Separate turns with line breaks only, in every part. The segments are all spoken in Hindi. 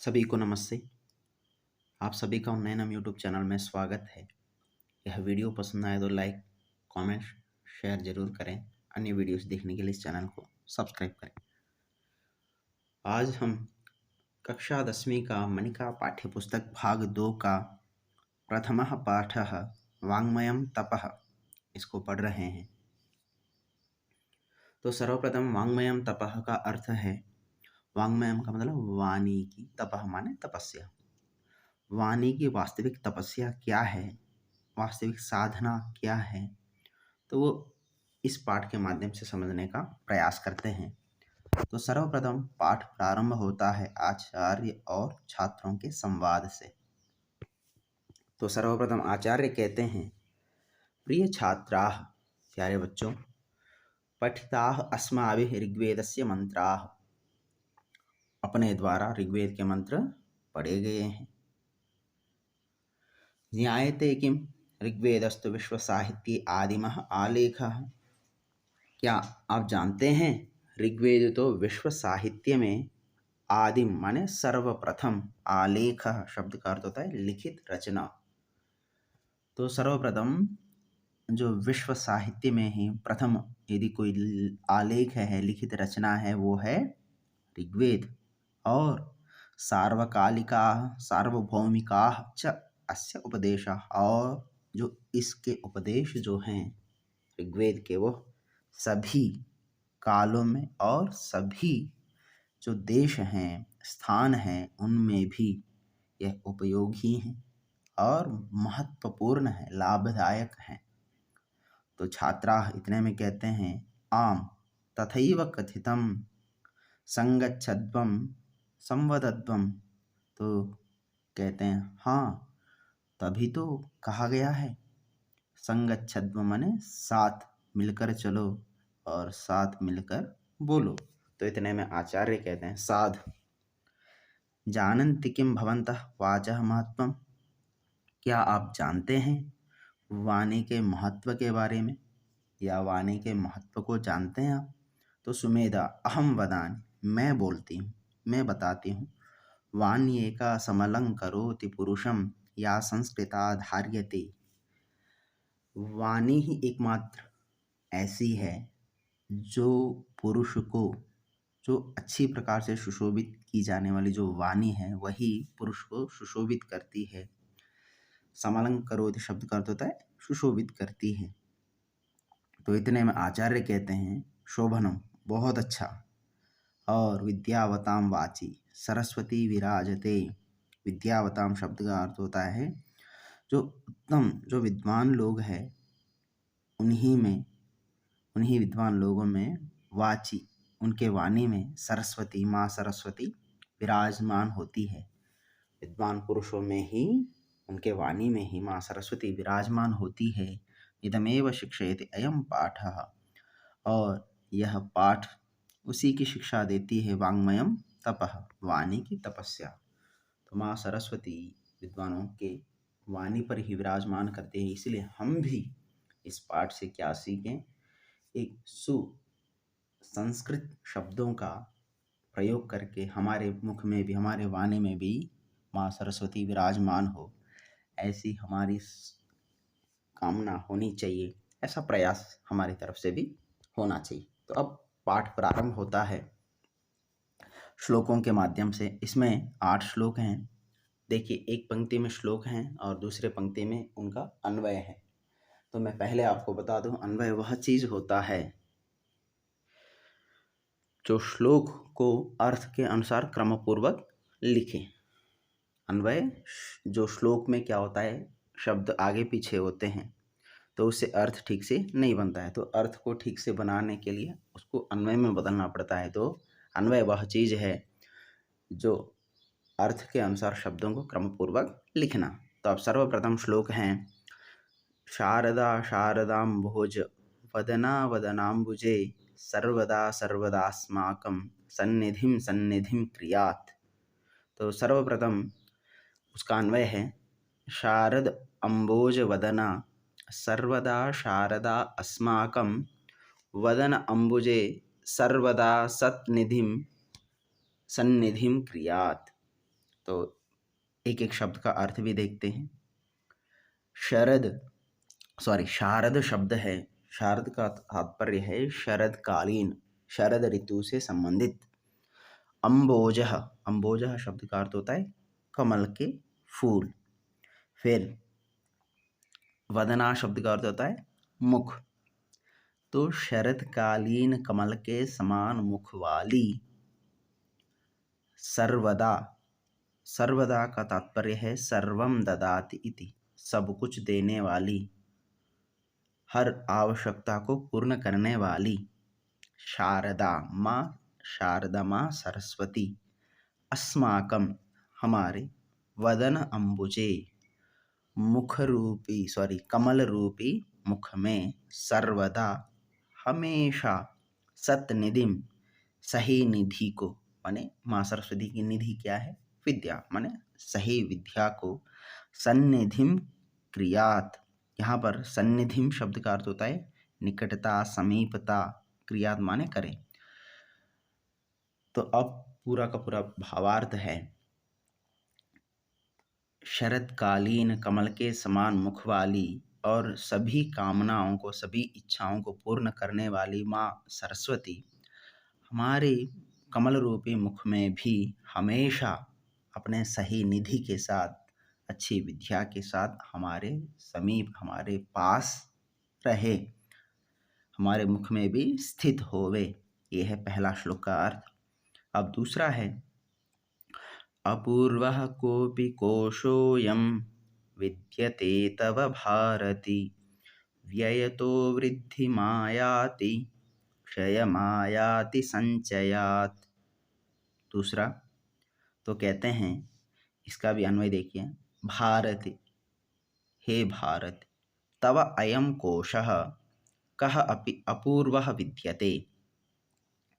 सभी को नमस्ते। आप सभी का उन्नयनम यूट्यूब चैनल में स्वागत है। यह वीडियो पसंद आए तो लाइक, कमेंट, शेयर जरूर करें। अन्य वीडियोस देखने के लिए इस चैनल को सब्सक्राइब करें। आज हम कक्षा 10वीं का मणिका पाठ्य पुस्तक भाग 2 का प्रथमः पाठः वाङ्मयं तपः इसको पढ़ रहे हैं। तो सर्वप्रथम वाङ्मयं तपः का अर्थ है, वाङ्मयम का मतलब वाणी की, तपः माने तपस्या। वाणी की वास्तविक तपस्या क्या है, वास्तविक साधना क्या है, तो वो इस पाठ के माध्यम से समझने का प्रयास करते हैं। तो सर्वप्रथम पाठ प्रारंभ होता है आचार्य और छात्रों के संवाद से। तो सर्वप्रथम आचार्य कहते हैं, प्रिय छात्राः, प्यारे बच्चों, पठिताः अस्माभिः ऋग्वेदस्य मंत्राः, अपने द्वारा ऋग्वेद के मंत्र पढ़े गए हैं। ज्ञायते किम ऋग्वेदस्तु विश्व साहित्ये आदिमः आलेखः, क्या आप जानते हैं ऋग्वेद तो विश्व साहित्य में आदिम माने सर्वप्रथम, आलेख शब्द का अर्थ होता है लिखित रचना। तो सर्वप्रथम जो विश्व साहित्य में ही प्रथम यदि कोई आलेख है, लिखित रचना है, वो है ऋग्वेद। और सार्वकालिका सार्वभौमिका च अस्य उपदेशः, और जो इसके उपदेश जो हैं ऋग्वेद के, वो सभी कालों में और सभी जो देश हैं, स्थान हैं, उनमें भी यह उपयोगी हैं और महत्वपूर्ण है, लाभदायक हैं। तो छात्राः इतने में कहते हैं, आम तथैव कथितम संगच्छध्वं संवदध्वं, तो कहते हैं हाँ, तभी तो कहा गया है, संगच्छध्वं माने साथ मिलकर चलो और साथ मिलकर बोलो। तो इतने में आचार्य कहते हैं, साध जानन्ति किं भवन्तः वाचः महत्वम्, क्या आप जानते हैं वाणी के महत्व के बारे में, या वाणी के महत्व को जानते हैं आप? तो सुमेधा अहम वदामि, मैं बोलती हूँ, मैं बताती हूँ, वाण्येका समलं करोति पुरुषं या संस्कृता धार्यते, वाणी ही एकमात्र ऐसी है जो पुरुष को, जो अच्छी प्रकार से सुशोभित की जाने वाली जो वाणी है, वही पुरुष को सुशोभित करती है। समलंकरोति शब्द का अर्थ होता है सुशोभित करती है। तो इतने में आचार्य कहते हैं, शोभनम बहुत अच्छा, और विद्यावताम वाची सरस्वती विराजते, विद्यावताम शब्द का अर्थ होता है जो उत्तम, जो विद्वान लोग हैं, उन्हीं विद्वान लोगों में वाची, उनके वाणी में सरस्वती, माँ सरस्वती विराजमान होती है। विद्वान पुरुषों में ही, उनके वाणी में ही माँ सरस्वती विराजमान होती है। इदमेव शिक्षयति अयम पाठः, और यह पाठ उसी की शिक्षा देती है, वाङ्मयं तपः, वाणी की तपस्या। तो माँ सरस्वती विद्वानों के वाणी पर ही विराजमान करते हैं, इसलिए हम भी इस पाठ से क्या सीखें, एक संस्कृत शब्दों का प्रयोग करके हमारे मुख में भी, हमारे वाणी में भी माँ सरस्वती विराजमान हो, ऐसी हमारी कामना होनी चाहिए, ऐसा प्रयास हमारी तरफ से भी होना चाहिए। तो अब पाठ प्रारंभ होता है श्लोकों के माध्यम से। इसमें 8 श्लोक हैं। देखिए, एक पंक्ति में श्लोक हैं और दूसरे पंक्ति में उनका अन्वय है। तो मैं पहले आपको बता दूं, अन्वय वह चीज होता है जो श्लोक को अर्थ के अनुसार क्रमपूर्वक लिखे। अन्वय जो श्लोक में क्या होता है, शब्द आगे पीछे होते हैं तो उससे अर्थ ठीक से नहीं बनता है, तो अर्थ को ठीक से बनाने के लिए उसको अन्वय में बदलना पड़ता है। तो अन्वय वह चीज है जो अर्थ के अनुसार शब्दों को क्रमपूर्वक लिखना। तो अब सर्वप्रथम श्लोक हैं, शारदा शारदाम्भोज वदना वदनाम्बुजे सर्वदा सर्वदास्माकं सन्निधिं सन्निधिं क्रियात्। तो सर्वप्रथम उसका अन्वय है, शारद अम्बोज वदना सर्वदा शारदा अस्माकं वदन अम्बुजे सर्वदा सन्निधिं सन्निधिं क्रियात्। तो एक एक शब्द का अर्थ भी देखते हैं। शारद शब्द है। शारद का तात्पर्य है शरदकालीन, शरद ऋतु से संबंधित। अम्बोजः, अम्बोजः शब्द का अर्थ होता है कमल के फूल। फिर वदना शब्द का अर्थ होता है मुख। तो शरदकालीन कमल के समान मुख वाली, सर्वदा, सर्वदा का तात्पर्य है सर्वम ददाति इति, सब कुछ देने वाली, हर आवश्यकता को पूर्ण करने वाली। शारदा माँ, शारदा माँ सरस्वती, अस्माकम हमारे, वदन अम्बुजे मुख रूपी कमल रूपी मुख में, सर्वदा हमेशा, सतनिधिम सही निधि को, माने माँ सरस्वती की निधि क्या है? विद्या, माने सही विद्या को, सन्निधिम क्रियात, यहाँ पर सन्निधिम शब्द का अर्थ होता है निकटता, समीपता, क्रियात माने करें। तो अब पूरा का पूरा भावार्थ है, शरदकालीन कमल के समान मुख वाली और सभी कामनाओं को, सभी इच्छाओं को पूर्ण करने वाली माँ सरस्वती हमारे कमल रूपी मुख में भी हमेशा अपने सही निधि के साथ, अच्छी विद्या के साथ हमारे समीप, हमारे पास रहे, हमारे मुख में भी स्थित होवे। ये है पहला श्लोक का अर्थ। अब दूसरा है, अपूर्वः कोऽपि कोशोऽयं विद्यते तव भारति, व्ययतो वृद्धिमायाति, क्षयमायाति संचयात्। दूसरा, तो कहते हैं, इसका भी अन्वय देखिए, भारति, हे भारत, तव अयं कोशः कः अपि अपूर्वः विद्यते,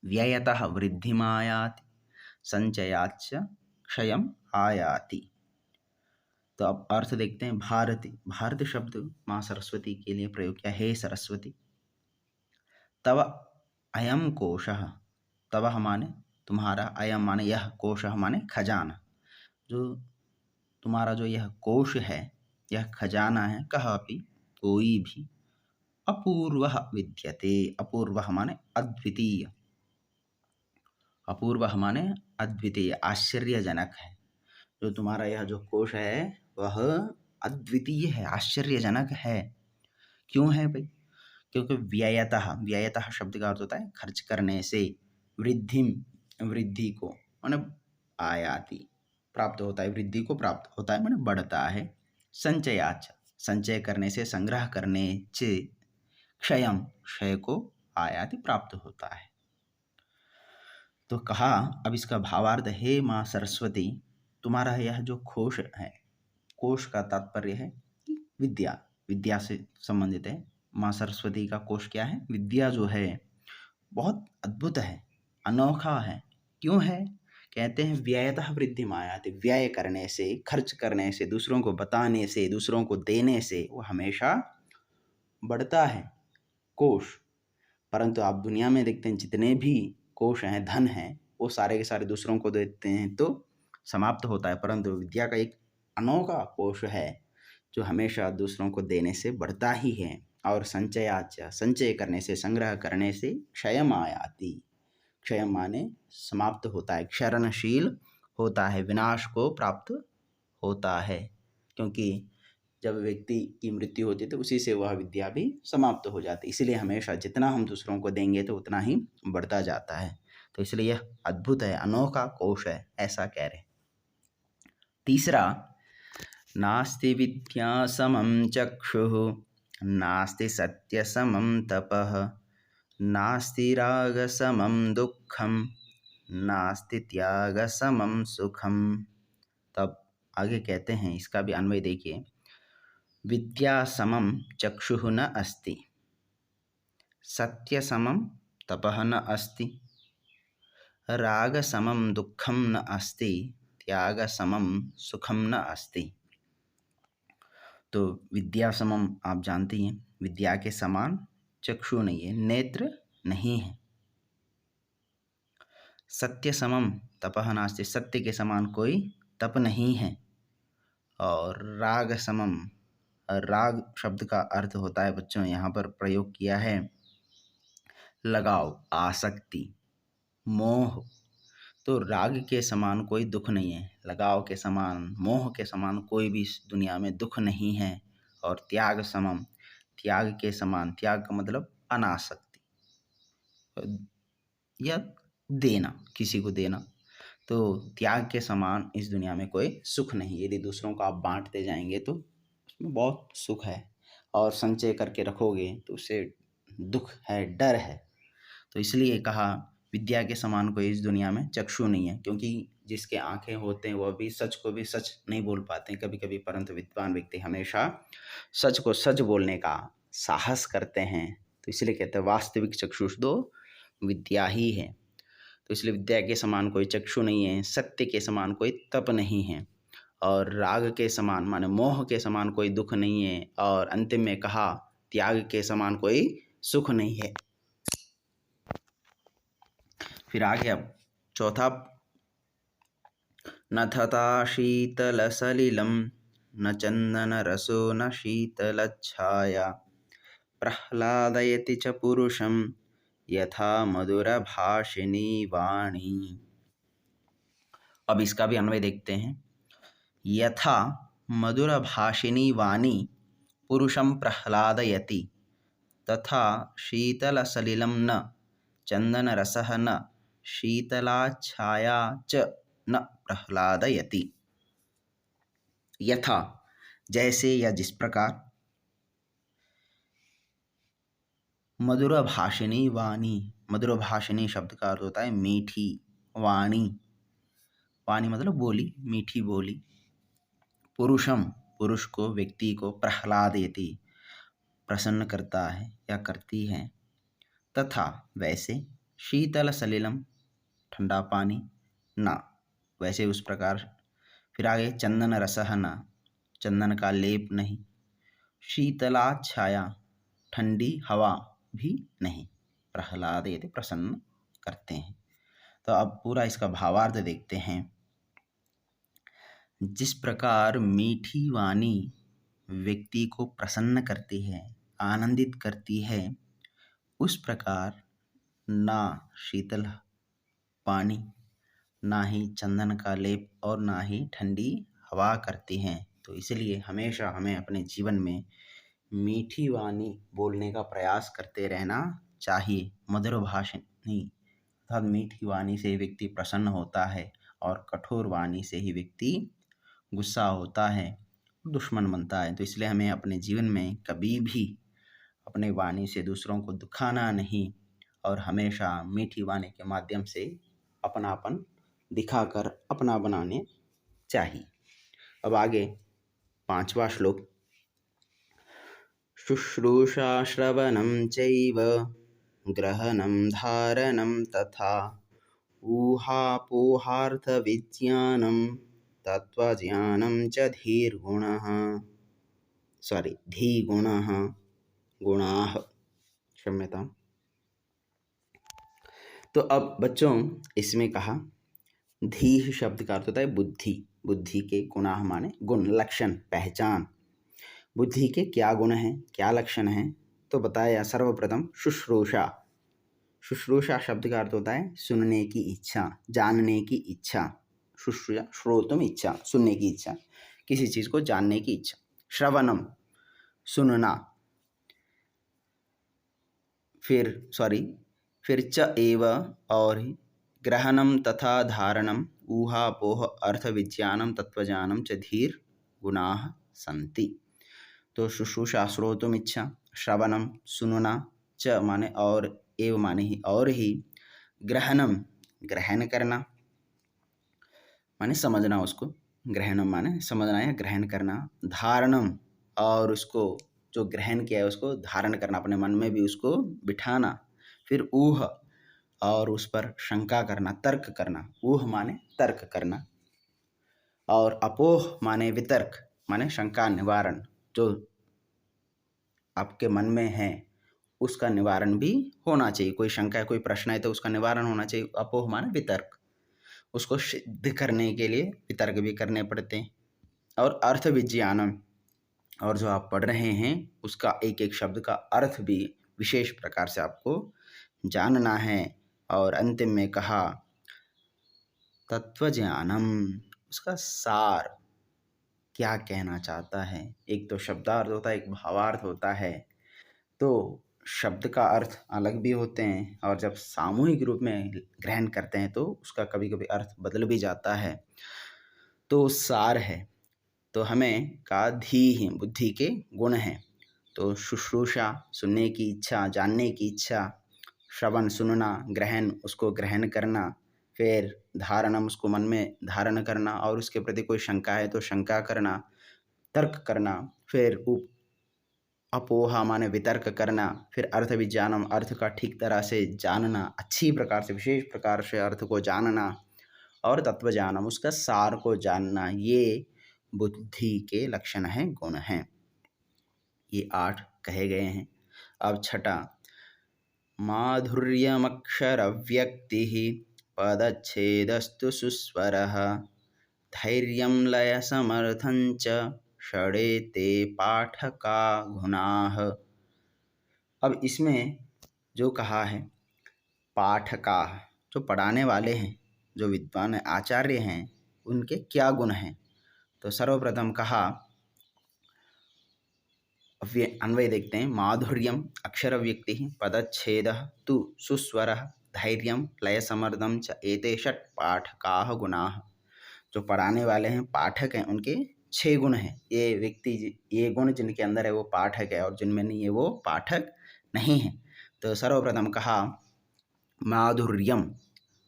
व्ययतः वृद्धिमायाति, संचयाच्च क्षयम आयाति। तो अब अर्थ देखते हैं। भारती, भारत शब्द माँ सरस्वती के लिए प्रयोग किया, हे सरस्वती। तव अयम कोशः, तव माने तुम्हारा, अयम माने यह, कोशः माने खजाना, जो तुम्हारा जो यह कोश है, यह खजाना है, कह अपि कोई भी, अपूर्वः विद्यते, अपूर्वः माने अद्वितीय, अपूर्वः माने अद्वितीय, आश्चर्यजनक है। जो तुम्हारा यह जो कोश है वह अद्वितीय है, आश्चर्यजनक है। क्यों है भाई? क्योंकि व्ययतः, व्ययतः शब्द का अर्थ होता है खर्च करने से, वृद्धिम, वृद्धि को माने आयाति, प्राप्त होता है, वृद्धि को प्राप्त होता है माने बढ़ता है, संचयाच, संचय करने से, संग्रह करने से, क्षयम, क्षय को आयाति प्राप्त होता है। तो कहा अब इसका भावार्थ, हे माँ सरस्वती, तुम्हारा यह जो कोश है, कोश का तात्पर्य है विद्या, विद्या से संबंधित है। माँ सरस्वती का कोश क्या है? विद्या जो है बहुत अद्भुत है, अनोखा है। क्यों है? कहते हैं व्ययतः वृद्धि मायाति, व्यय करने से, खर्च करने से, दूसरों को बताने से, दूसरों को देने से वो हमेशा बढ़ता है कोश। परंतु आप दुनिया में देखते हैं जितने भी कोश हैं, धन हैं, वो सारे के सारे दूसरों को देते हैं तो समाप्त होता है। परंतु विद्या का एक अनोखा कोश है जो हमेशा दूसरों को देने से बढ़ता ही है। और संचयाच, संचय करने से, संग्रह करने से, क्षयम आयाति, क्षय माने समाप्त होता है, क्षरणशील होता है, विनाश को प्राप्त होता है। क्योंकि जब व्यक्ति की मृत्यु होती है तो उसी से वह विद्या भी समाप्त हो जाती है। इसलिए हमेशा जितना हम दूसरों को देंगे तो उतना ही बढ़ता जाता है। तो इसलिए यह अद्भुत है, अनोखा कोश है, ऐसा कह रहे। तीसरा, नास्ति विद्या समं चक्षुः, नास्ति सत्य समं तपः, नास्ति राग समं दुःखं, नास्ति त्याग समं सुखम। तब आगे कहते हैं, इसका भी अन्वय देखिए, विद्या समं चक्षुः न अस्ति, सत्य समं तपः न अस्ति, राग समं दुःखं न अस्ति, त्याग समं सुखम न अस्ति। तो विद्या समम आप जानती हैं, विद्या के समान चक्षु नहीं है, नेत्र नहीं है। सत्य समम तपः नास्ति, सत्य के समान कोई तप नहीं है। और राग समम, राग शब्द का अर्थ होता है बच्चों, यहाँ पर प्रयोग किया है लगाव, आसक्ति, मोह। तो राग के समान कोई दुख नहीं है, लगाव के समान, मोह के समान कोई भी इस दुनिया में दुख नहीं है। और त्याग समम, त्याग के समान, त्याग का मतलब अनासक्ति या देना, किसी को देना। तो त्याग के समान इस दुनिया में कोई सुख नहीं। यदि दूसरों को आप बांटते जाएंगे तो उसमें बहुत सुख है, और संचय करके रखोगे तो उससे दुख है, डर है। तो इसलिए कहा विद्या के समान कोई इस दुनिया में चक्षु नहीं है, क्योंकि जिसके आंखें होते हैं वह भी सच को भी सच नहीं बोल पाते हैं कभी कभी, परंतु विद्वान व्यक्ति हमेशा सच को सच बोलने का साहस करते हैं। तो इसलिए कहते हैं वास्तविक चक्षुष दो विद्या ही है। तो इसलिए विद्या के समान कोई चक्षु नहीं है, सत्य के समान कोई तप नहीं है, और राग के समान माने मोह के समान कोई दुख नहीं है, और अंतिम में कहा त्याग के समान कोई सुख नहीं है। फिर आगे अब चौथा, न तथा शीतल सलिलम न चंदन रसो न शीतल छाया प्रह्लादयति च पुरुषम यथा मधुर भाषिणी वाणी। अब इसका भी अन्वय देखते हैं। यथा मधुर भाषिणी वाणी पुरुषम प्रह्लादयति तथा शीतल सलिलम न चंदन रसः न शीतला छाया च न प्रह्लादयति। यथा जैसे या जिस प्रकार, मधुर भाषिणी वाणी, मधुर भाषिणी शब्द का अर्थ होता है मीठी वाणी, वाणी मतलब बोली, मीठी बोली। पुरुषम, पुरुष को, व्यक्ति को, प्रह्लादयति प्रसन्न करता है या करती है। तथा वैसे, शीतल सलिलम ठंडा पानी, ना वैसे उस प्रकार। फिर आगे चंदन रसः न, चंदन का लेप नहीं। शीतला छाया, ठंडी हवा भी नहीं। प्रह्लादयति प्रसन्न करते हैं। तो अब पूरा इसका भावार्थ देखते हैं। जिस प्रकार मीठी वाणी व्यक्ति को प्रसन्न करती है, आनंदित करती है, उस प्रकार ना शीतल पानी, ना ही चंदन का लेप और ना ही ठंडी हवा करती हैं। तो इसलिए हमेशा हमें अपने जीवन में मीठी वाणी बोलने का प्रयास करते रहना चाहिए। मधुर भाषिणी अर्थात मीठी वाणी से व्यक्ति प्रसन्न होता है, और कठोर वाणी से ही व्यक्ति गुस्सा होता है, दुश्मन बनता है। तो इसलिए हमें अपने जीवन में कभी भी अपने वाणी से दूसरों को दुखाना नहीं, और हमेशा मीठी वाणी के माध्यम से अपनापन दिखाकर अपना बनाने चाहिए। अब आगे 5वां श्लोक। शुश्रूषा श्रवणं चैव ग्रहणं धारणं तथा ऊहापोहार्थविज्ञानं तत्त्वज्ञानं च धीर्गुणः, धीगुणः, गुणाः, क्षम्यतां। तो अब बच्चों इसमें कहा धीह शब्द का अर्थ होता है बुद्धि, बुद्धि के गुणाः माने गुण, लक्षण, पहचान। बुद्धि के क्या गुण हैं, क्या लक्षण हैं, तो बताया सर्वप्रथम शुश्रूषा। शुश्रूषा शब्द का अर्थ होता है सुनने की इच्छा, जानने की इच्छा। शुश्रूषा श्रोतुम इच्छा, सुनने की इच्छा, किसी चीज को जानने की इच्छा। श्रवणम सुनना, फिर च एव और ग्रहणम तथा धारणम ऊहापोह अर्थ विज्ञानम तत्वज्ञानम च धीर गुणाः सन्ति। तो शुश्रूषा श्रोतुम इच्छा, श्रवणम सुनना, च माने और, एव माने ही और ही, ग्रहणम ग्रहण करना माने समझना उसको, ग्रहणम माने समझना या ग्रहण करना। धारणम और उसको जो ग्रहण किया है उसको धारण करना, अपने मन में भी उसको बिठाना। फिर ऊह और उस पर शंका करना, तर्क करना। ऊह माने तर्क करना, और अपोह माने वितर्क, माने शंका निवारण। जो आपके मन में है उसका निवारण भी होना चाहिए। कोई शंका है, कोई प्रश्न है तो उसका निवारण होना चाहिए। अपोह माने वितर्क। उसको सिद्ध करने के लिए वितर्क भी करने पड़ते हैं। और अर्थ विज्ञानम, और जो आप पढ़ रहे हैं उसका एक एक शब्द का अर्थ भी विशेष प्रकार से आपको जानना है। और अंतिम में कहा तत्वज्ञानम, उसका सार क्या कहना चाहता है। एक तो शब्दार्थ होता है, एक भावार्थ होता है। तो शब्द का अर्थ अलग भी होते हैं और जब सामूहिक रूप में ग्रहण करते हैं तो उसका कभी कभी अर्थ बदल भी जाता है। तो सार है, तो हमें का धी ही बुद्धि के गुण हैं। तो शुश्रूषा सुनने की इच्छा, जानने की इच्छा, श्रवण सुनना, ग्रहण उसको ग्रहण करना, फिर धारणम उसको मन में धारण करना और उसके प्रति कोई शंका है तो शंका करना, तर्क करना, फिर अपोहा माने वितर्क करना, फिर अर्थ विज्ञानम अर्थ का ठीक तरह से जानना, अच्छी प्रकार से विशेष प्रकार से अर्थ को जानना, और तत्व ज्ञानम उसका सार को जानना। ये बुद्धि के लक्षण हैं, गुण हैं। ये 8 कहे गए हैं। अब छठा, माधुर्यमक्षर व्यक्ति पदच्छेदस्तु सुस्वरः धैर्यं लय समर्थंच षडेते पाठका गुणाः। अब इसमें जो कहा है पाठका, जो पढ़ाने वाले हैं, जो विद्वान आचार्य हैं, उनके क्या गुण हैं। तो सर्वप्रथम कहा, अन्वय देखते हैं। माधुर्यम अक्षर व्यक्ति पदच्छेद तु सुस्वर धैर्यम लय समर्थम च एते षट पाठका गुणाः। जो पढ़ाने वाले हैं, पाठक हैं, उनके 6 गुण हैं। ये व्यक्ति, ये गुण जिनके अंदर है वो पाठक है और जिनमें नहीं है वो पाठक नहीं है। तो सर्वप्रथम कहा माधुर्यम।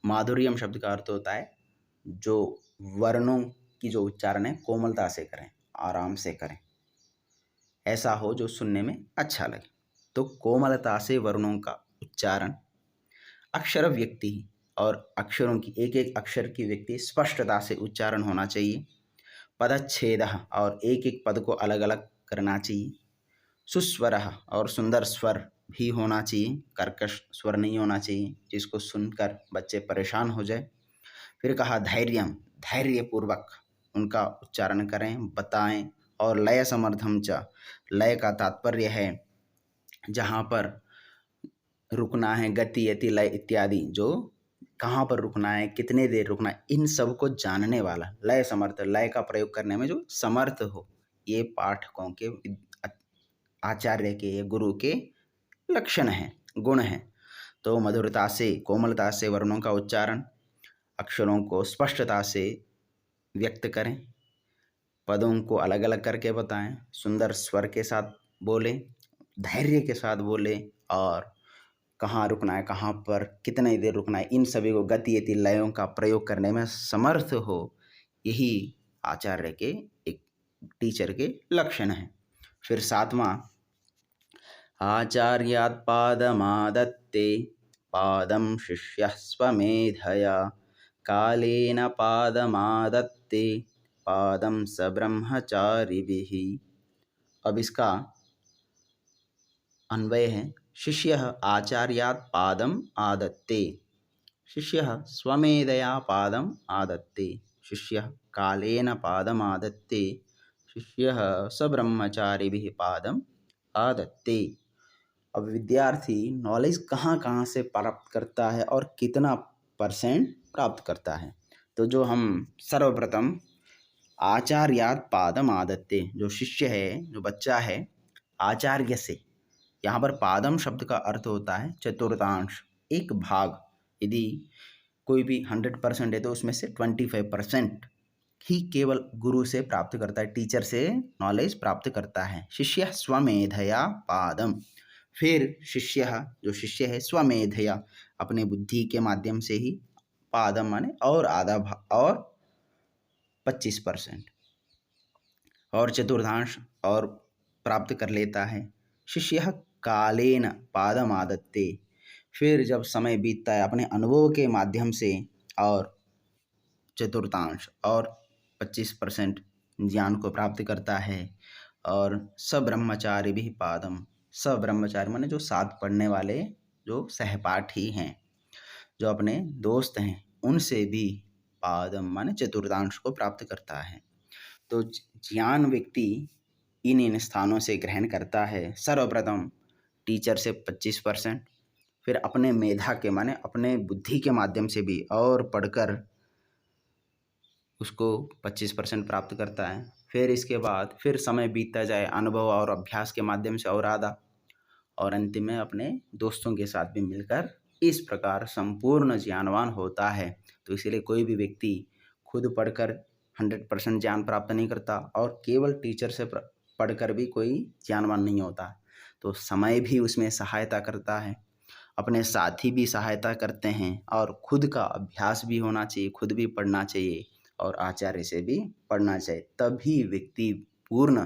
माधुर्यम शब्द का अर्थ होता है जो वर्णों की जो उच्चारण है कोमलता से करें, आराम से करें, ऐसा हो जो सुनने में अच्छा लगे। तो कोमलता से वर्णों का उच्चारण। अक्षर व्यक्ति, और अक्षरों की एक एक अक्षर की व्यक्ति स्पष्टता से उच्चारण होना चाहिए। पदच्छेद, और एक एक पद को अलग अलग करना चाहिए। सुस्वर, और सुंदर स्वर भी होना चाहिए, कर्कश स्वर नहीं होना चाहिए जिसको सुनकर बच्चे परेशान हो जाए। फिर कहा धैर्यम, धैर्यपूर्वक उनका उच्चारण करें, बताएं। और लय समर्थम च, लय का तात्पर्य है जहाँ पर रुकना है, गति यति लय इत्यादि, जो कहाँ पर रुकना है, कितने देर रुकना है, इन सब को जानने वाला। लय समर्थ, लय का प्रयोग करने में जो समर्थ हो, ये पाठकों के, आचार्य के, ये गुरु के लक्षण हैं, गुण हैं। तो मधुरता से, कोमलता से वर्णों का उच्चारण, अक्षरों को स्पष्टता से व्यक्त करें, पदों को अलग अलग करके बताएं, सुंदर स्वर के साथ बोलें, धैर्य के साथ बोलें, और कहाँ रुकना है, कहाँ पर कितनी देर रुकना है, इन सभी को गति यति लयों का प्रयोग करने में समर्थ हो। यही आचार्य के, एक टीचर के लक्षण हैं। फिर 7वां, आचार्यात् पादमादत्ते पादं शिष्यः स्वमेधया कालेन पादमादत्ते पादं स ब्रह्मचारिभिः। अब इसका अन्वय है, शिष्यः आचार्यात् पादम आदत्ते, शिष्यः स्वमेधया पादम आदत्ते, शिष्यः कालेन पादम आदत्ते, शिष्यः स ब्रह्मचारिभिः पादम आदत्ते। अब विद्यार्थी नॉलेज कहाँ कहाँ से प्राप्त करता है और कितना % प्राप्त करता है। तो जो हम सर्वप्रथम आचार्यात् पादम आदत्ते, जो शिष्य है, जो बच्चा है, आचार्य से, यहाँ पर पादम शब्द का अर्थ होता है चतुर्थांश, एक भाग। यदि कोई भी 100% है तो उसमें से 25% ही केवल गुरु से प्राप्त करता है, टीचर से नॉलेज प्राप्त करता है। शिष्य स्वमेधया पादम, फिर शिष्य, जो शिष्य है, स्वमेधया अपने बुद्धि के माध्यम से ही, पादम माने और आधा भाग, और 25% और चतुर्थांश और प्राप्त कर लेता है। शिष्य कालेन पादम आदत्ते, फिर जब समय बीतता है अपने अनुभव के माध्यम से, और चतुर्थांश और 25% ज्ञान को प्राप्त करता है। और सब्रह्मचारी भी पादम, सब्रह्मचारी माने जो साथ पढ़ने वाले, जो सहपाठी हैं, जो अपने दोस्त हैं, उनसे भी पादम माने चतुर्थांश को प्राप्त करता है। तो ज्ञान व्यक्ति इन इन स्थानों से ग्रहण करता है। सर्वप्रथम टीचर से 25%, फिर अपने मेधा के माने अपने बुद्धि के माध्यम से भी और पढ़कर उसको 25% प्राप्त करता है। फिर इसके बाद फिर समय बीतता जाए अनुभव और अभ्यास के माध्यम से और आधा, और अंतिम में अपने दोस्तों के साथ भी मिलकर इस प्रकार संपूर्ण ज्ञानवान होता है। तो इसीलिए कोई भी व्यक्ति खुद पढ़कर 100% ज्ञान प्राप्त नहीं करता और केवल टीचर से पढ़कर भी कोई ज्ञानवान नहीं होता। तो समय भी उसमें सहायता करता है, अपने साथी भी सहायता करते हैं, और खुद का अभ्यास भी होना चाहिए, खुद भी पढ़ना चाहिए और आचार्य से भी पढ़ना चाहिए। तभी व्यक्ति पूर्ण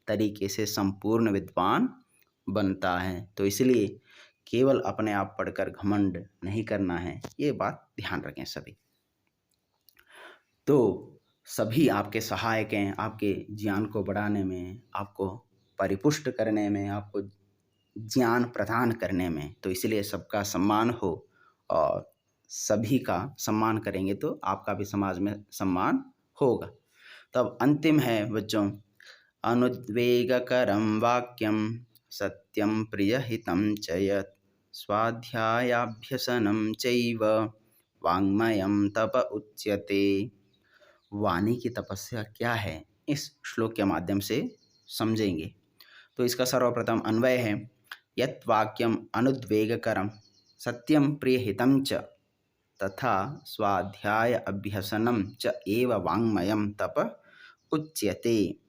तरीके से संपूर्ण विद्वान बनता है। तो इसलिए केवल अपने आप पढ़कर घमंड नहीं करना है, ये बात ध्यान रखें सभी। तो सभी आपके सहायक हैं, आपके ज्ञान को बढ़ाने में, आपको परिपुष्ट करने में, आपको ज्ञान प्रदान करने में। तो इसलिए सबका सम्मान हो और सभी का सम्मान करेंगे तो आपका भी समाज में सम्मान होगा। तब अंतिम है बच्चों, अनुद्वेगकरं वाक्यं सत्यं प्रियहितं च यत् स्वाध्यायाभ्यसनं चैव वाङ्मयं तप उच्यते। वाणी की तपस्या क्या है, इस श्लोक के माध्यम से समझेंगे। तो इसका सर्वप्रथम अन्वय है, यत् वाक्यम अनुद्वेगकरं सत्यं प्रियहितं च तथा स्वाध्याय अभ्यसनं च एव वाङ्मयं तप उच्यते।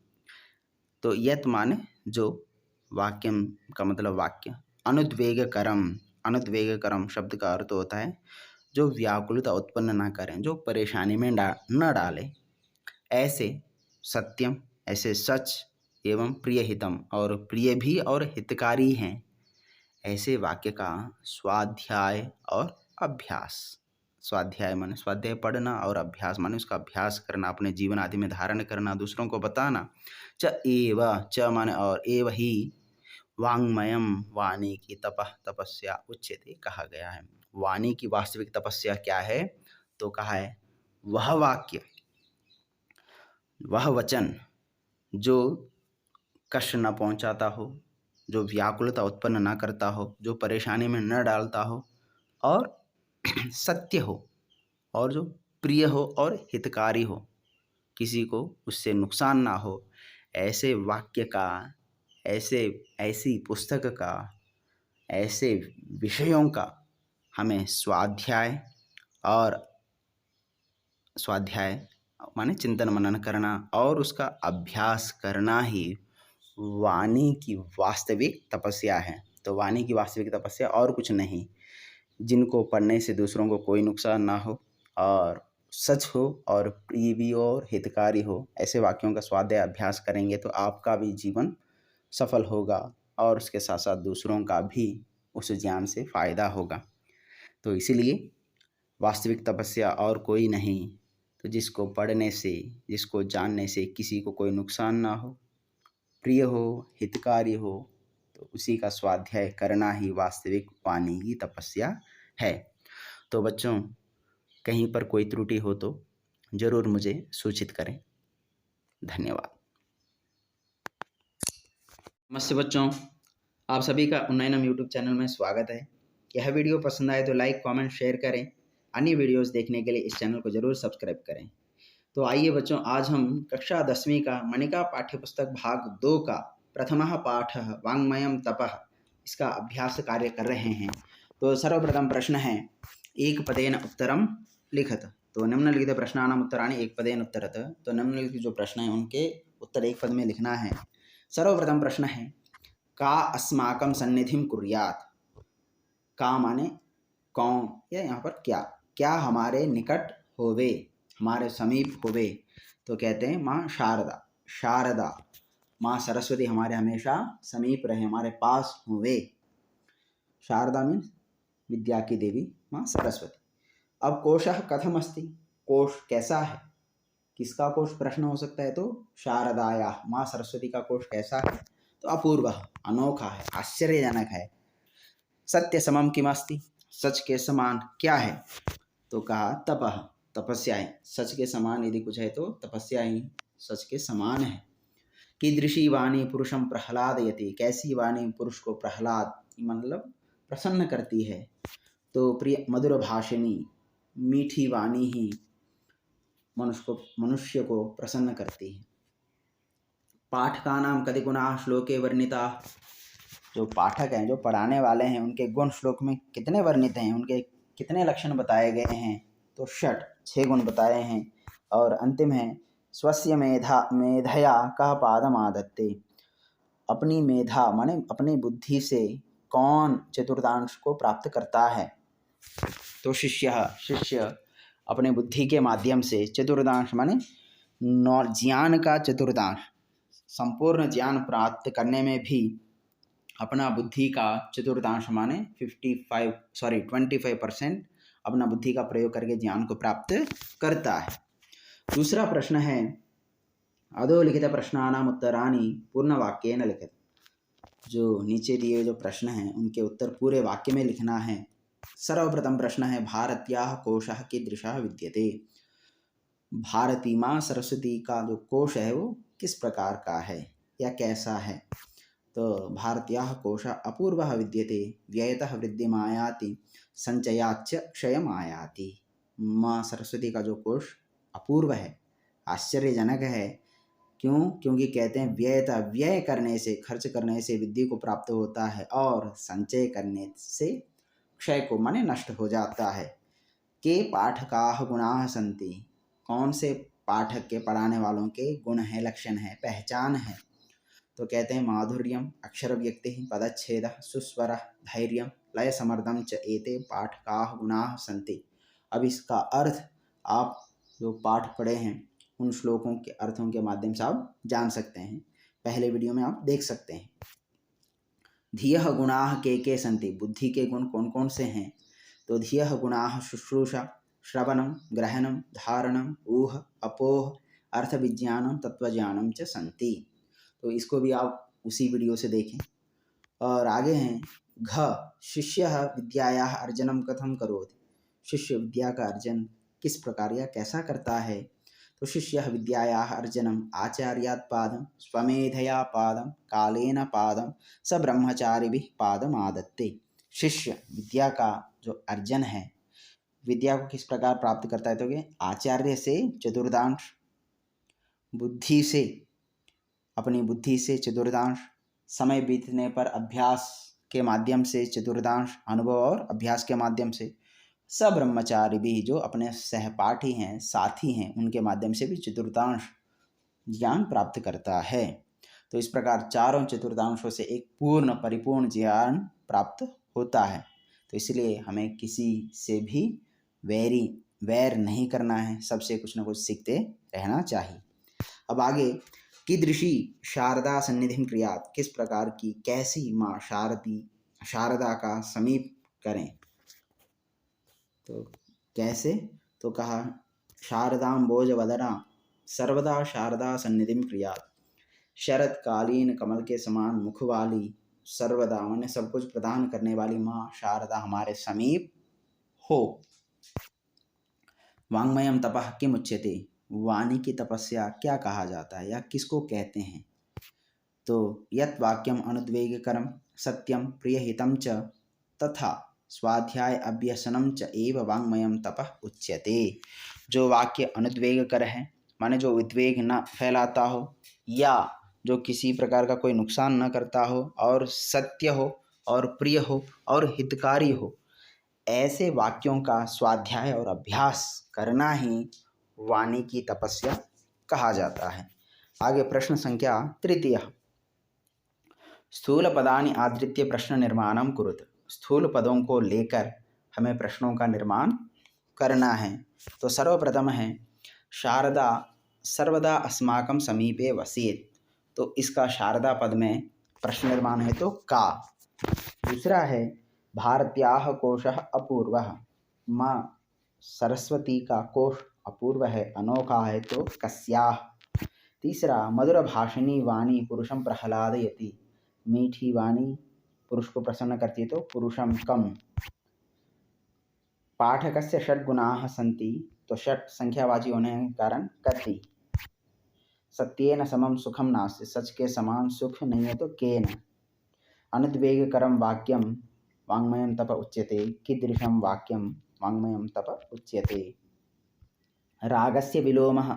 तो यत् माने जो, वाक्यम का मतलब वाक्य, अनुद्वेगकरम, अनुद्वेगकरम शब्द का अर्थ होता है जो व्याकुलता उत्पन्न ना करें, जो परेशानी में न डाले, ऐसे सत्यम, ऐसे सच, एवं प्रियहितम, और प्रिय भी और हितकारी हैं, ऐसे वाक्य का स्वाध्याय और अभ्यास। स्वाध्याय माने स्वाध्याय पढ़ना, और अभ्यास माने उसका अभ्यास करना, अपने जीवन आदि में धारण करना, दूसरों को बताना। च एव, च माने और, एव ही, वाङ्मयम, वाणी की तपस्या उच्यते, कहा गया है। वाणी की वास्तविक तपस्या क्या है, तो कहा है वह वाक्य, वह वचन जो कष्ट न पहुंचाता हो, जो व्याकुलता उत्पन्न न करता हो, जो परेशानी में न डालता हो, और सत्य हो, और जो प्रिय हो और हितकारी हो, किसी को उससे नुकसान ना हो, ऐसे वाक्य का, ऐसी पुस्तक का, ऐसे विषयों का हमें स्वाध्याय, और स्वाध्याय माने चिंतन मनन करना, और उसका अभ्यास करना ही वाणी की वास्तविक तपस्या है। तो वाणी की वास्तविक तपस्या और कुछ नहीं, जिनको पढ़ने से दूसरों को कोई नुकसान ना हो, और सच हो, और प्रिय भी हो और हितकारी हो, ऐसे वाक्यों का स्वाध्याय अभ्यास करेंगे तो आपका भी जीवन सफल होगा, और उसके साथ साथ दूसरों का भी उस ज्ञान से फायदा होगा। तो इसीलिए वास्तविक तपस्या और कोई नहीं, तो जिसको पढ़ने से, जिसको जानने से किसी को कोई नुकसान ना हो, प्रिय हो, हितकारी हो, तो उसी का स्वाध्याय करना ही वास्तविक वाणी की तपस्या है। तो बच्चों, कहीं पर कोई त्रुटि हो तो जरूर मुझे सूचित करें। धन्यवाद। नमस्ते बच्चों, आप सभी का उन्नयनम यूट्यूब चैनल में स्वागत है। यह वीडियो पसंद आए तो लाइक, कमेंट, शेयर करें। अन्य वीडियोस देखने के लिए इस चैनल को जरूर सब्सक्राइब करें। तो आइए बच्चों, आज हम कक्षा 10वीं का मणिका पाठ्यपुस्तक भाग 2 का प्रथमः पाठः वाङ्मयं तपः, इसका अभ्यास कार्य कर रहे हैं। तो सर्वप्रथम प्रश्न है, एक पदेन उत्तरम लिखत। तो निम्नलिखित प्रश्नानाम् उत्तराणि एक पदेन उत्तरत। तो निम्नलिखित जो प्रश्न है उनके उत्तर एक पद में लिखना है। सर्वप्रथम प्रश्न है, का अस्माकं सन्निधिं कुर्यात्। का माने कौन, या यहाँ पर क्या, क्या हमारे निकट होवे, हमारे समीप होवे। तो कहते हैं माँ शारदा, शारदा माँ सरस्वती हमारे हमेशा समीप रहे, हमारे पास होवे। शारदा मीन्स विद्या की देवी माँ सरस्वती। अब कोशः कथम अस्ति, कोश कैसा है, किसका कोश प्रश्न हो सकता है, तो शारदाया, माँ सरस्वती का कोश कैसा है, तो अपूर्वः, अनोखा है, आश्चर्यजनक है। सत्य समम किम अस्ति, सच के समान क्या है, तो कहा तपः, तपस्या है, सच के समान यदि कुछ है तो तपस्या ही सच के समान है। कीदृशी वाणी पुरुषम प्रहलादयति, कैसी वाणी पुरुष को प्रहलाद मतलब प्रसन्न करती है। तो प्रिय मधुर भाषिणी, मीठी वाणी ही मनुष्य को प्रसन्न करती है। पाठकानां कति गुणाः श्लोके वर्णिता, जो पाठक हैं, जो पढ़ाने वाले हैं, उनके गुण श्लोक में कितने वर्णित हैं, उनके कितने लक्षण बताए गए हैं, तो 6 गुण बताए हैं। और अंतिम है स्वस्य मेधया कः पादमादत्ते, अपनी मेधा माने अपनी बुद्धि से कौन चतुर्थांश को प्राप्त करता है। तो शिष्य अपने बुद्धि के माध्यम से चतुर्थांश माने ज्ञान का चतुर्थांश, संपूर्ण ज्ञान प्राप्त करने में भी अपना बुद्धि का चतुर्थांश माने 25% अपना बुद्धि का प्रयोग करके ज्ञान को प्राप्त करता है। दूसरा प्रश्न है अधोलिखित प्रश्नानाम उत्तराणि पूर्ण वाक्येन लिखित, जो नीचे दिए जो प्रश्न हैं उनके उत्तर पूरे वाक्य में लिखना है। सर्वप्रथम प्रश्न है भारत्याः कोशः कीदृशः विद्यते, भारती माँ सरस्वती का जो कोश है वो किस प्रकार का है या कैसा है। तो भारत्याः कोशः अपूर्वः विद्यते, व्ययतः वृद्धिमायाति संचयाच्च क्षयमायाति। माँ सरस्वती का जो कोश अपूर्व है, आश्चर्यजनक है। क्यों? क्योंकि कहते हैं व्यय करने से, खर्च करने से वृद्धि को प्राप्त होता है और संचय करने से क्षय को माने नष्ट हो जाता है। के पाठकाः गुणाः सन्ति, कौन से पाठक के पढ़ाने वालों के गुण है, लक्षण है, पहचान है। तो कहते हैं माधुर्यम, अक्षर व्यक्ति, पदच्छेद, सुस्वर, धैर्य, लय समर्दम च एते पाठकाः गुणाः सन्ति। अब इसका अर्थ आप जो पाठ पढ़े हैं उन श्लोकों के अर्थों के माध्यम से आप जान सकते हैं, पहले वीडियो में आप देख सकते हैं। धियः गुणाः के सन्ति, बुद्धि के गुण कौन कौन से हैं। तो धियः गुणाः शुश्रूषा, श्रवणम, ग्रहणम, धारणम, ऊह, अपोह, अर्थ विज्ञानम, तत्वज्ञानम च सन्ति। तो इसको भी आप उसी वीडियो से देखें। और आगे हैं घ शिष्यः विद्यायाः अर्जनम कथम करोति, शिष्य विद्या का अर्जन किस प्रकार या कैसा करता है। तो शिष्यः विद्यायाः अर्जनम आचार्यात् पादम स्वमेधया पादम कालेन पादम स ब्रह्मचारिभिः पादम आदत्ते। शिष्य विद्या का जो अर्जन है, विद्या को किस प्रकार प्राप्त करता है, तो कि आचार्य से चतुर्थांश, बुद्धि से, अपनी बुद्धि से चतुर्थांश, समय बीतने पर अभ्यास के माध्यम से चतुर्थांश, अनुभव और अभ्यास के माध्यम से, सब ब्रह्मचारी भी जो अपने सहपाठी हैं, साथी हैं, उनके माध्यम से भी चतुर्थांश ज्ञान प्राप्त करता है। तो इस प्रकार चारों चतुर्थांशों से एक पूर्ण परिपूर्ण ज्ञान प्राप्त होता है। तो इसलिए हमें किसी से भी वैर नहीं करना है, सबसे कुछ न कुछ सीखते रहना चाहिए। अब आगे कीदृशी शारदा सन्निधिं क्रियात्, किस प्रकार की कैसी माँ शारदा का समीप करें। तो कैसे, तो कहा शारदाम्बोज वदना सर्वदा शारदा सन्निधिं क्रियात्, शरतकालीन कमल के समान मुख वाली, सर्वदा माने सब कुछ प्रदान करने वाली माँ शारदा हमारे समीप हो। वाङ्मयं तपः किम उच्यते, वाणी की तपस्या क्या कहा जाता है या किसको कहते हैं। तो यत् वाक्यम अनुद्वेगकरम सत्यम प्रियहितं च तथा स्वाध्याय अभ्यसनम च एव वाङ्मयं तपः उच्यते। जो वाक्य अनुद्वेगकर है माने जो उद्वेग न फैलाता हो या जो किसी प्रकार का कोई नुकसान न करता हो और सत्य हो और प्रिय हो और हितकारी हो, ऐसे वाक्यों का स्वाध्याय और अभ्यास करना ही वाणी की तपस्या कहा जाता है। आगे प्रश्न संख्या 3, स्थूल पदानि आधृत्य प्रश्न निर्माणम कुरुत, स्थूल पदों को लेकर हमें प्रश्नों का निर्माण करना है। तो सर्वप्रथम है शारदा सर्वदा अस्माकं समीपे वसेत्, तो इसका शारदा पद में प्रश्न निर्माण है तो का। दूसरा है भारत्याः कोशः अपूर्वः, माँ सरस्वती का कोश अपूर्व है, अनोखा है, तो कस्याः। तीसरा मधुर भाषिणी वाणी पुरुषं प्रहलादयति, मीठी वाणी पुरुष को प्रसन्न करती है, तो पुरुषं कम। पाठकस्य षड्गुणाः सन्ति, तो षट संख्यावाची होने के कारण कति। सत्येन समम सुखम नास्ति, सच के समान सुख नहीं है तो केन। अनुद्वेगकरम वाक्यम वाङ्मयं तप उच्यते, कीदृशं वाक्यम वाङ्मयं तप उच्यते। रागस्य विलोमः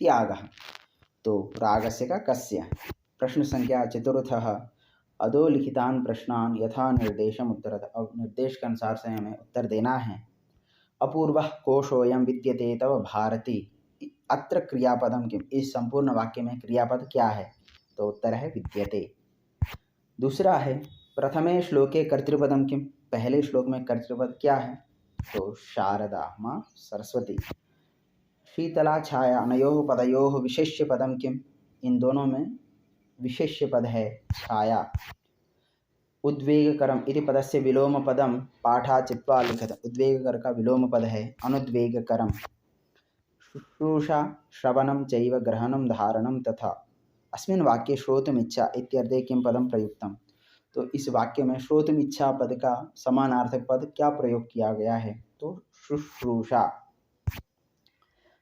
त्यागः, तो रागस्य का कस्य। प्रश्न संख्या चतुर्थः, अधोलिखितान् प्रश्नान् यथा निर्देशम उत्तरत। अब निर्देश के अनुसार से हमें उत्तर देना है। अपूर्वः कोशोऽयं विद्यते तव भारती, अत्र क्रियापदम किम, इस संपूर्ण वाक्य में क्रियापद क्या है, तो उत्तर है विद्यते। दूसरा है प्रथमे श्लोके कर्तृपदम किम, पहले श्लोक में कर्तृपद क्या है, तो शारदा माँ सरस्वती। शीतला छाया अनयोः पदयोः विशेष्य पदम किम, इन दोनों में विशेष्य पद है छाया। उद्वेगकरम इति पदस्य विलोम पदम पाठा चित्वा लिखत, उद्वेगकर का विलोम पद है अनुद्वेगकरम। शुश्रूषा श्रवणं चैव ग्रहणं धारणं तथा, अस्मिन् वाक्ये श्रोतुमिच्छा इत्यर्थे किं पदं प्रयुक्तम, तो इस वाक्य में श्रोतुमिच्छा पद का समानार्थक पद क्या प्रयोग किया गया है, तो शुश्रूषा।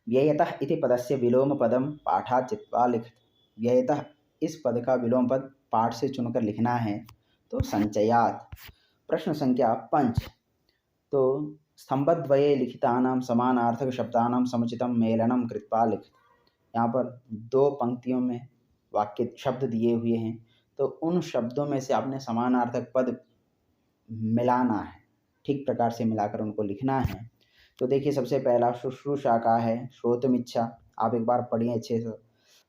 व्ययतः इति पदस्य विलोम पदम पाठा चित्वा लिखत, व्ययतः इस पद का विलोम पद पाठ से चुनकर लिखना है, तो संचयात। प्रश्न संख्या 5, तो स्तंभद्वये लिखितानां समानार्थक शब्दानां समुचितं मेलनं कृत्वा लिखत। यहाँ पर 2 पंक्तियों में वाक्य शब्द दिए हुए हैं, तो उन शब्दों में से आपने समानार्थक पद मिलाना है, ठीक प्रकार से मिलाकर उनको लिखना है। तो देखिए सबसे पहला शुश्रूषा का है श्रोतुमिच्छा, आप एक बार पढ़िए अच्छे से।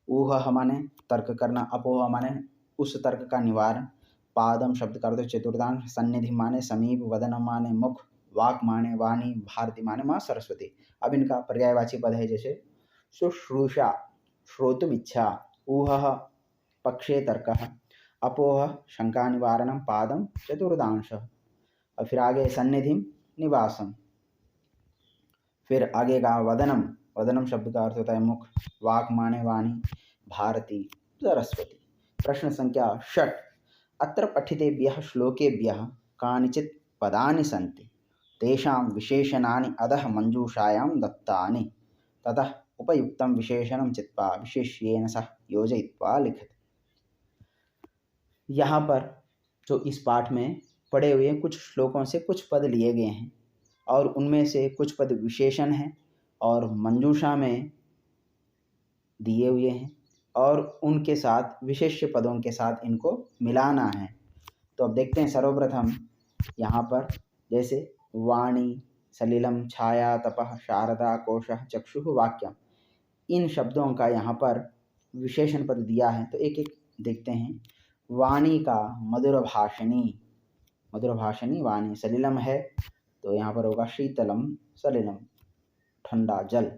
ऊह माने तर्क करना, अपोह माने उस तर्क का निवारण, पादम शब्द का अर्थ चतुर्थांश, सन्निधि माने समीप, वदनम माने मुख, वाक माने वाणी, भारती माने माँ सरस्वती। अब इनका पर्यायवाची पद है, जैसे शुश्रूषा श्रोतुमिच्छा, ऊह पक्षे तर्कः, अपोह शंका निवारणम, पादम चतुर्थांश। और फिर आगे सन्निधिम निवासम, फिर आगे का वदनम, वदनम शब्द का अर्थ होता है मुख, वाक माने वाणी, भारती सरस्वती। प्रश्न संख्या 6, अत्र पठितेभ्यः श्लोकेभ्यः कानिचित् पदानि सन्ति, तेषां विशेषणानि अधः मंजूषायां दत्तानि, ततः उपयुक्तं विशेषणं चित्वा विशेष्येन सह योजयित्वा लिखत। यहाँ पर जो इस पाठ में पढ़े हुए कुछ श्लोकों से कुछ पद लिए गए हैं, और उनमें से कुछ पद विशेषण हैं और मंजूषा में दिए हुए हैं, और उनके साथ विशेष्य पदों के साथ इनको मिलाना है। तो अब देखते हैं सर्वप्रथम यहाँ पर, जैसे वाणी, सलिलम, छाया, तपः, शारदा, कोशः, चक्षुः, वाक्यम, इन शब्दों का यहाँ पर विशेषण पद दिया है। तो एक एक देखते हैं। वाणी का मधुर भाषिणी, मधुर भाषिणी वाणी। सलिलम है तो यहाँ पर होगा शीतलम सलिलम, ठंडा जल,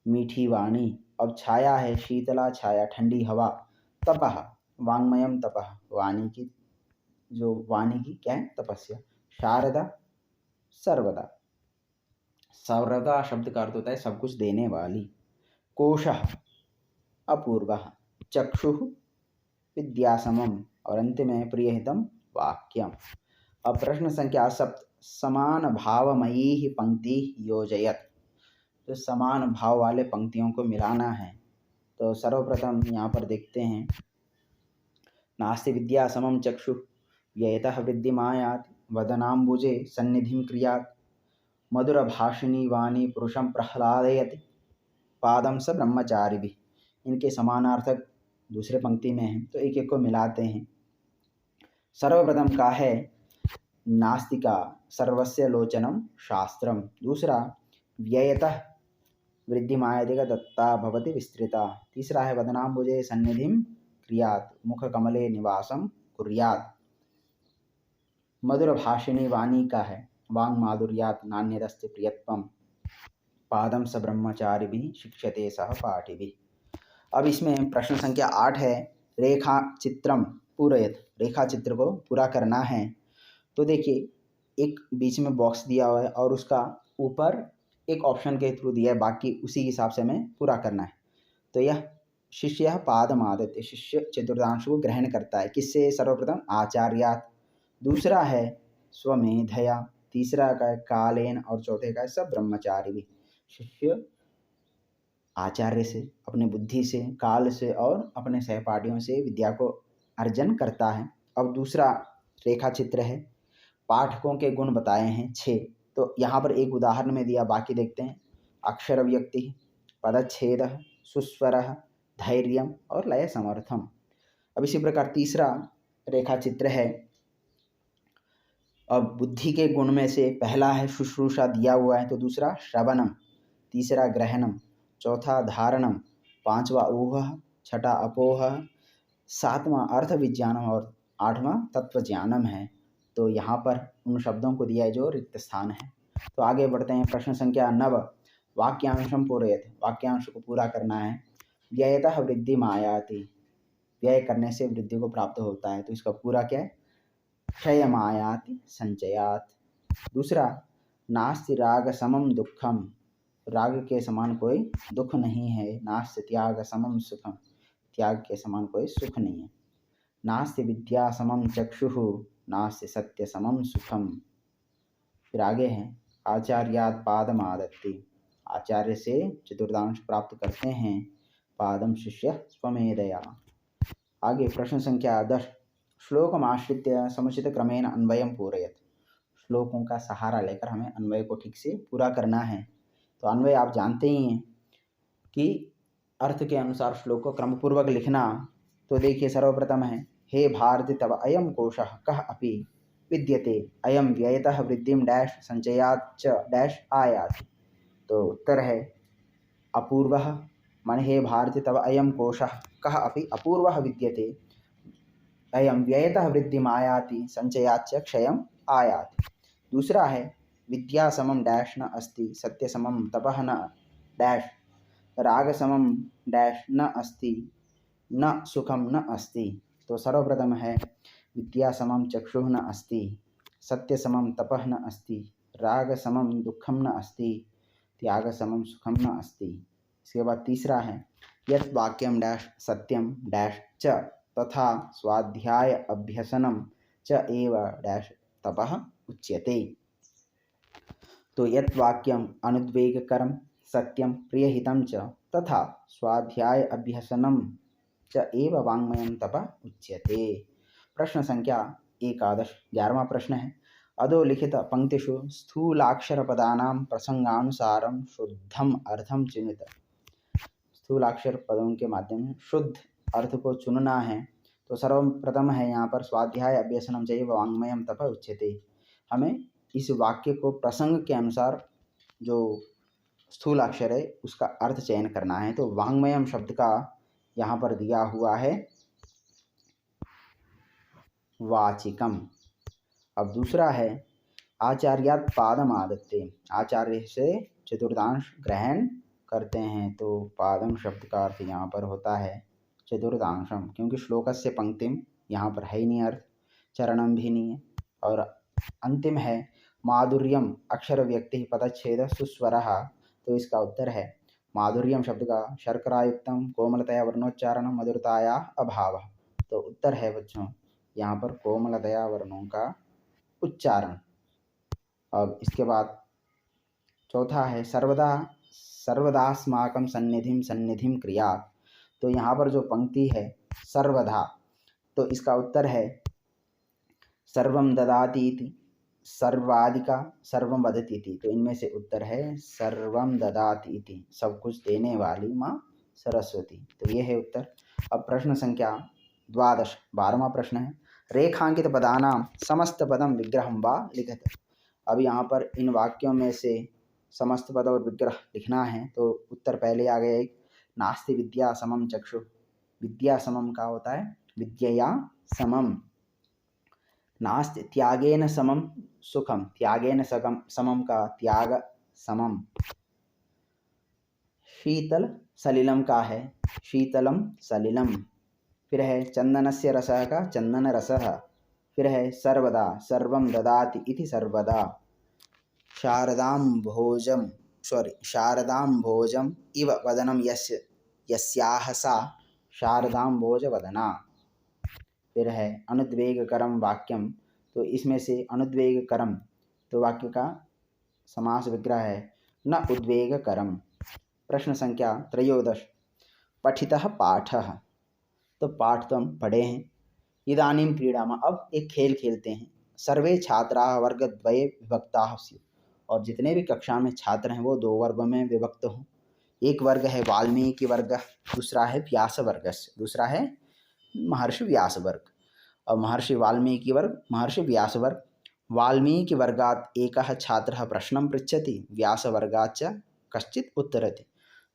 मीठी वाणी। अब छाया है, शीतला छाया, ठंडी हवा। तपः वाङ्मयम तपः, वाणी की जो वाणी की क्या है, तपस्या। शारदा सर्वदा, सर्वदा शब्द का अर्थ होता है सब कुछ देने वाली। कोशः अपूर्वः, चक्षुः विद्यासमम, और अंत में प्रियहितम वाक्यम। अब प्रश्न संख्या 7, समान भावमयी पंक्ति योजयत, तो समान भाव वाले पंक्तियों को मिलाना है। तो सर्वप्रथम यहाँ पर देखते हैं, नास्ति विद्या समम चक्षु व्ययतः वृद्धि मायात्, वदनाम्बुजे सन्निधिं क्रियात्, मधुर भाषिणी वाणी पुरुषं प्रह्लादयति, पादम स ब्रह्मचारिभिः। इनके समानार्थक दूसरे पंक्ति में है, तो एक एक को मिलाते हैं। सर्वप्रथम का है नास्तिका सर्वस्य लोचनम शास्त्रम, दूसरा व्ययतः वृद्धि मायादिका दत्ता भवति विस्तृता, तीसरा है वदनाम्बुजे सन्निधिं क्रियात्, मुख कमले निवासम कुर्यात्। मधुर भाषिणी वाणी का है वांग माधुर्यात् नान्यदस्ति प्रियत्वम, पादम स ब्रह्मचारिभिः शिक्षते सह पाठिभिः। अब इसमें प्रश्न संख्या 8 है, रेखा चित्रम पूरयत, रेखा चित्र को पूरा करना है। तो देखिए एक बीच में बॉक्स दिया हुआ है और उसका ऊपर एक ऑप्शन के थ्रू दिया है, बाकी उसी हिसाब से हमें पूरा करना है। तो यह शिष्य पादम आदत्य, शिष्य चतुर्थांश को ग्रहण करता है, किससे, सर्वप्रथम आचार्यात्, दूसरा है स्वमेधया, तीसरा का है कालेन, और चौथे का है सब ब्रह्मचारी भी। शिष्य आचार्य से, अपने बुद्धि से, काल से और अपने सहपाठियों से विद्या को अर्जन करता है। अब दूसरा रेखा चित्र है, पाठकों के गुण बताए हैं 6। तो यहाँ पर एक उदाहरण में दिया, बाकी देखते हैं। अक्षर व्यक्ति, पदच्छेद, सुस्वर, धैर्यम और लय समर्थम। अब इसी प्रकार तीसरा रेखा चित्र है। अब बुद्धि के गुण में से पहला है शुश्रूषा दिया हुआ है, तो दूसरा श्रवणम, तीसरा ग्रहणम, चौथा धारणम, पांचवा ऊह, छठा अपोह, सातवां अर्थ विज्ञानम और आठवां तत्व ज्ञानम है। तो यहाँ पर उन शब्दों को दिया है जो रिक्त स्थान है। तो आगे बढ़ते हैं। प्रश्न संख्या 9, वाक्यांशम पूरयत, वाक्यांश को पूरा करना है। व्ययतः वृद्धि मायाति, व्यय करने से वृद्धि को प्राप्त होता है, तो इसका पूरा क्या है? क्षयमायाति संचयात। दूसरा, नास्ति राग समम दुखम, राग के समान कोई दुख नहीं है। नास्ति त्याग समम सुखम, त्याग के समान कोई सुख नहीं है। नास्ति विद्या समम चक्षुः, नास्ति सत्य समम सुखम। फिर आगे है, आचार्यात् पादम आदत्ति, आचार्य से चतुर्थांश प्राप्त करते हैं। पादम शिष्य स्वमेधया। आगे प्रश्न संख्या 10, श्लोकम आश्रित्य समुचित क्रमेण अन्वयम पूरयत, श्लोकों का सहारा लेकर हमें अन्वय को ठीक से पूरा करना है। तो अन्वय आप जानते ही हैं कि अर्थ के अनुसार श्लोक को क्रमपूर्वक लिखना। तो देखिए, सर्वप्रथम है, हे भारति तव अयम कोशः कः अपि विद्यते, अयम व्ययतः वृद्धिम डैश संचयात् च डैश आयाति। तो उत्तर है अपूर्वः, मन हे भारति तव अयम कोशः कः अपि अपूर्वः विद्यते, अयम व्ययतः वृद्धिम आयाति संचयाच्च क्षयम आयाति। दूसरा है, विद्या समम डैश न अस्ति, सत्य समम तपः न डैश, राग समम डैश न अस्ति, न सुखम न अस्ति। तो सर्वप्रथम है, विद्या समम चक्षुः न अस्ति, सत्य समम तपः न अस्ति, राग समम दुखम न अस्ति, त्याग समम सुखम न अस्ति। इसके बाद तीसरा है, यत् वाक्यम डैश सत्यम डैश च तथा स्वाध्याय अभ्यसनम च एव डैश तपः उच्यते। तो यत् वाक्यम अनुद्वेगकरम सत्यम प्रियहितं च तथा स्वाध्याय अभ्यसनम च एव वाङ्मयं तपः उच्यते। प्रश्न संख्या 11, 11वां प्रश्न है, अधोलिखित पंक्तिषु स्थूलाक्षरपदानां प्रसंगानुसारं शुद्धम अर्थम चिनुत, स्थूलाक्षर पदों के माध्यम से शुद्ध अर्थ को चुनना है। तो सर्वप्रथम है यहाँ पर, स्वाध्याय अभ्यसनम चैव वाङ्मयं तपः उच्यते। हमें इस वाक्य को प्रसंग के अनुसार जो स्थूल अक्षर है उसका अर्थ चयन करना है। तो वाङ्मयम शब्द का यहाँ पर दिया हुआ है वाचिकम। अब दूसरा है, आचार्यात् पादम आदत्ते, आचार्य से चतुर्थांश ग्रहण करते हैं। तो पादम शब्द का अर्थ यहाँ पर होता है चतुर्थांशम, क्योंकि श्लोकस्य पंक्तिम यहाँ पर है ही नहीं अर्थ, चरणम भी नहीं है। और अंतिम है, माधुर्यम अक्षर व्यक्ति पदच्छेद सुस्वरः, तो इसका उत्तर है माधुर्यम शब्द का शर्करायुक्तम कोमलतया वर्णोच्चारण मधुरताया अभाव। तो उत्तर है बच्चों यहाँ पर कोमलतया वर्णों का उच्चारण। अब इसके बाद चौथा है, सर्वदा सर्वदास्माकं सन्निधिं सन्निधिं क्रियात्। तो यहाँ पर जो पंक्ति है सर्वदा, तो इसका उत्तर है सर्वम ददाति इति, सर्वादिका सर्वम वदति इति। तो इनमें से उत्तर है सर्वम ददाति इति, सब कुछ देने वाली माँ सरस्वती। तो ये है उत्तर। अब प्रश्न संख्या 12, 12वां प्रश्न है, रेखांकित पदानां समस्त पदम विग्रहं वा लिखत। अब यहाँ पर इन वाक्यों में से समस्त पद और विग्रह लिखना है। तो उत्तर पहले आ गया, एक, नास्ति विद्या समम चक्षु, विद्या समम का होता है विद्यया समम। नास्ति त्यागेन समम सुखम, त्यागेन समम का त्याग समम। शीतल सलिलम का है शीतलम सलिलम। फिर है चंदनस्य रसः का चंदन रसः। फिर है सर्वदा सर्वम ददाति इति सर्वदा। शारदां भोजम इव वदनम यस्याह सा शारदां भोज वदना। फिर है अनुद्वेगकरम वाक्यम, तो इसमें से अनुद्वेगकरम तो वाक्य का समास विग्रह है न उद्वेगकरम। प्रश्न संख्या 13 पठितः पाठः। तो पाठ तो हम पढ़े हैं। इदानीं क्रीडामः, अब एक खेल खेलते हैं। सर्वे छात्राः वर्गद्वये विभक्ताः स्युः। और जितने भी कक्षा में छात्र हैं वो 2 वर्गों में विभक्त हों। एक वर्ग है वाल्मीकि वर्ग, दूसरा है व्यास वर्ग, दूसरा है महर्षि व्यास वर्ग। और महर्षि वाल्मीकि वर्ग, महर्षि व्यास वर्ग। वाल्मीकि वर्गात् एकः छात्रः प्रश्नं पृच्छति, व्यास वर्गाच्च कश्चित् उत्तरति।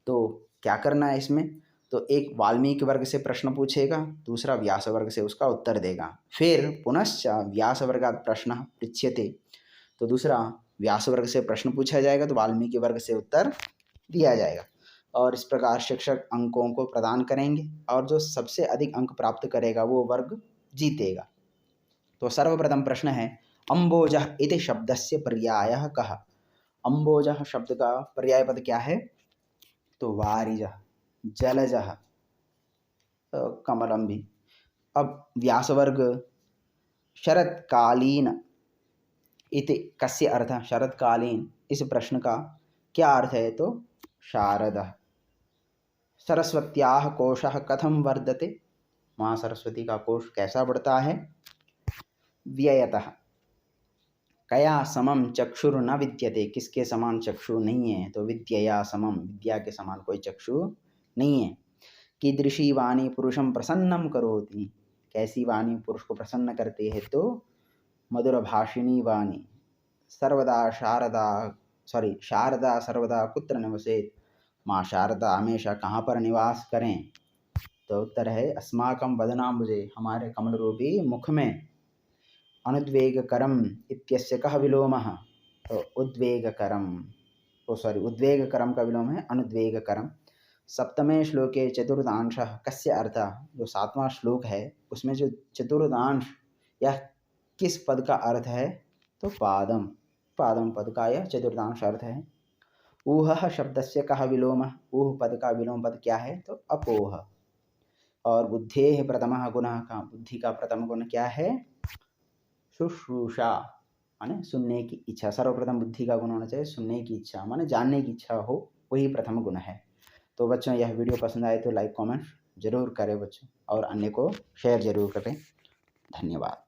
तो क्या करना है इसमें, तो एक वाल्मीकि वर्ग से प्रश्न पूछेगा, दूसरा व्यास वर्ग से उसका उत्तर देगा। फिर पुनश्च व्यास वर्गात् प्रश्नः पृच्छ्यते, तो दूसरा व्यास वर्ग से प्रश्न पूछा जाएगा तो वाल्मीकि वर्ग से उत्तर दिया जाएगा। और इस प्रकार शिक्षक अंकों को प्रदान करेंगे और जो सबसे अधिक अंक प्राप्त करेगा वो वर्ग जीतेगा। तो सर्वप्रथम प्रश्न है अम्बोजः इति शब्दस्य पर्यायः कः। अम्बोजः शब्द का पर्याय पद क्या है, तो वारिजः, जलजः, कमलम भी। अब व्यासवर्ग शरत्कालीन इति कस्य अर्थः, शरत्कालीन इस प्रश्न का क्या अर्थ है, तो शारदः। सरस्वत्याः कोशः कथं वर्धते, माँ सरस्वती का कोश कैसा बढ़ता है। व्ययतः कया समम चक्षुर न विद्यते, किसके समान चक्षु नहीं है, तो विद्यया समम, विद्या के समान कोई चक्षु नहीं है। कीदृशी वाणी पुरुषं प्रसन्नं करोति, कैसी वाणी पुरुष को प्रसन्न करती है, तो मधुरभाषिणी वाणी। शारदा सर्वदा कुत्र निवसेत्, माँ शारदा हमेशा कहाँ पर निवास करें, तो उत्तर है अस्माकं वदनाम्बुजे, हमारे कमल रूपी मुख में। अनुद्वेगकरम इत्यस्य कः विलोमः, तो उद्वेगकरम का विलोम है अनुद्वेगकरम। सप्तमे श्लोके चतुर्थांशः कस्य अर्थः, जो 7वां श्लोक है उसमें जो चतुर्थांश यह किस पद का अर्थ है, तो पादम, पादम पद का यह चतुर्थांश अर्थ है। ऊहः शब्दस्य कः विलोमः, ऊह पद का विलोम पद क्या है, तो अपोह। और बुद्धेः प्रथमः गुणः का, बुद्धि का प्रथम गुण क्या है, शुश्रूषा, माने सुनने की इच्छा। सर्वप्रथम बुद्धि का गुण होना चाहिए सुनने की इच्छा, माने जानने की इच्छा हो, वही प्रथम गुण है। तो बच्चों यह वीडियो पसंद आए तो लाइक कमेंट जरूर करें बच्चों, और अन्य को शेयर जरूर करें। धन्यवाद।